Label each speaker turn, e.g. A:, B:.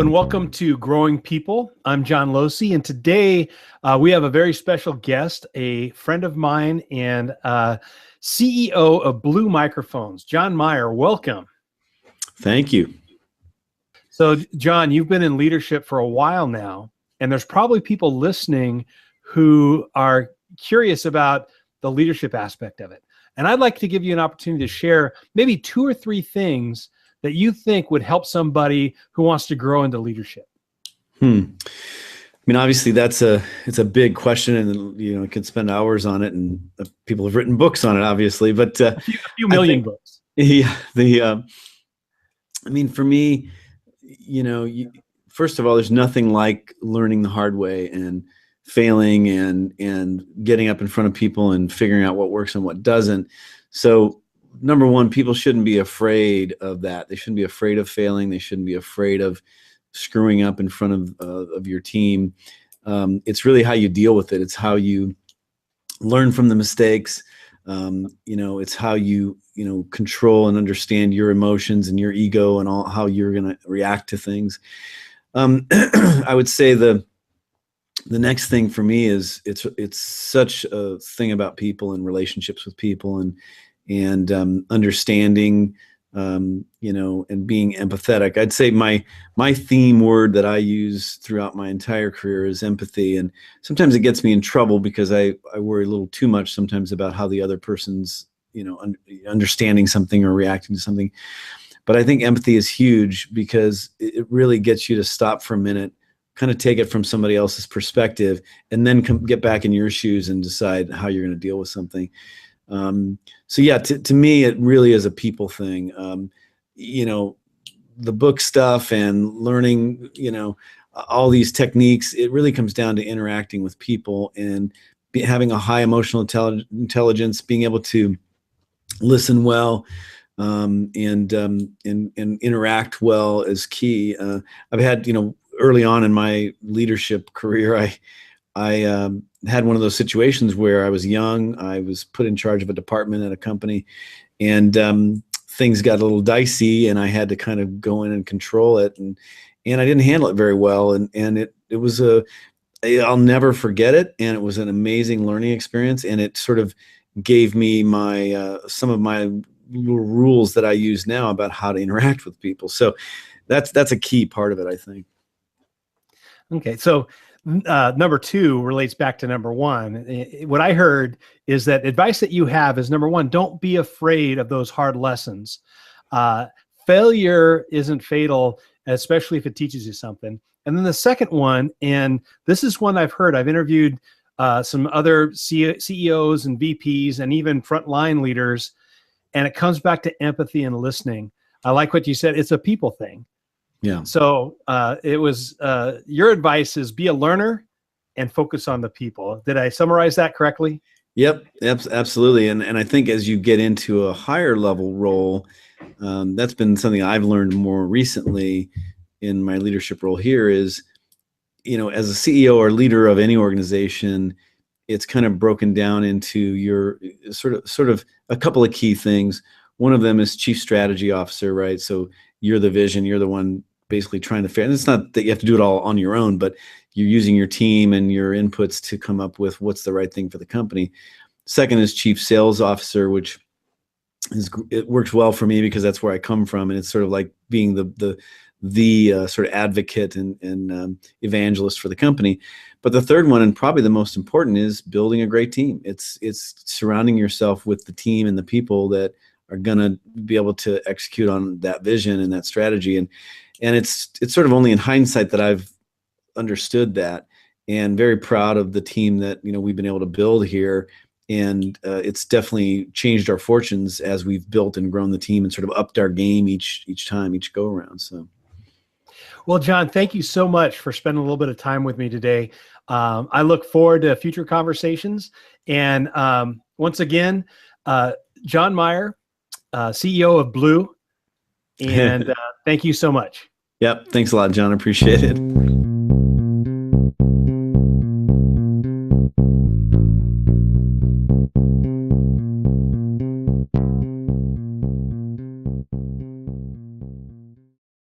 A: and welcome to Growing People. I'm John Losey, and today we have a very special guest, a friend of mine and CEO of Blue Microphones, John Maier. Welcome.
B: Thank you.
A: So, John, you've been in leadership for a while now, and there's probably people listening who are curious about the leadership aspect of it. And I'd like to give you an opportunity to share maybe 2 or 3 things that you think would help somebody who wants to grow into leadership.
B: I mean, obviously it's a big question, and you could spend hours on it, and people have written books on it, obviously, but
A: a few million books.
B: Yeah. I mean, for me, first of all, there's nothing like learning the hard way and failing and getting up in front of people and figuring out what works and what doesn't. So number one, people shouldn't be afraid of that. They shouldn't be afraid of failing. They shouldn't be afraid of screwing up in front of your team. It's really how you deal with it. It's how you learn from the mistakes. It's how you control and understand your emotions and your ego and how you're going to react to things. I would say the next thing for me is it's such a thing about people and relationships with people and understanding, and being empathetic. I'd say my theme word that I use throughout my entire career is empathy. And sometimes it gets me in trouble because I worry a little too much sometimes about how the other person's, understanding something or reacting to something. But I think empathy is huge because it really gets you to stop for a minute, kind of take it from somebody else's perspective, and then get back in your shoes and decide how you're going to deal with something. So yeah, to me, it really is a people thing. The book stuff and learning, all these techniques, it really comes down to interacting with people and having a high emotional intelligence, being able to listen well, and interact well is key. I've had, early on in my leadership career, I had one of those situations where I was young. I was put in charge of a department at a company, and things got a little dicey, and I had to kind of go in and control it, and I didn't handle it very well, and it was I'll never forget it, and it was an amazing learning experience, and it sort of gave me my some of my little rules that I use now about how to interact with people. So that's a key part of it, I think.
A: Okay, so number 2 relates back to number 1. What I heard is that advice that you have is, number 1, don't be afraid of those hard lessons. Failure isn't fatal, especially if it teaches you something. And then the second one, and this is one I've heard, I've interviewed some other CEOs and VPs and even frontline leaders, and it comes back to empathy and listening. I like what you said. It's a people thing.
B: Yeah.
A: So it was your advice is be a learner and focus on the people. Did I summarize that correctly?
B: Yep, absolutely. And I think as you get into a higher level role, that's been something I've learned more recently in my leadership role here is, as a CEO or leader of any organization, it's kind of broken down into your sort of a couple of key things. One of them is chief strategy officer, right? So you're the vision, you're the one basically trying to and it's not that you have to do it all on your own, but you're using your team and your inputs to come up with what's the right thing for the company. Second is chief sales officer, which it works well for me because that's where I come from, and it's sort of like being the sort of advocate and evangelist for the company. But the third one, and probably the most important, is building a great team. It's surrounding yourself with the team and the people that are going to be able to execute on that vision and that strategy. And it's sort of only in hindsight that I've understood that, and very proud of the team that we've been able to build here. And it's definitely changed our fortunes as we've built and grown the team and sort of upped our game each go around. So,
A: well, John, thank you so much for spending a little bit of time with me today. I look forward to future conversations. And once again, John Maier, CEO of Blue, and thank you so much.
B: Yep. Thanks a lot, John. I appreciate it.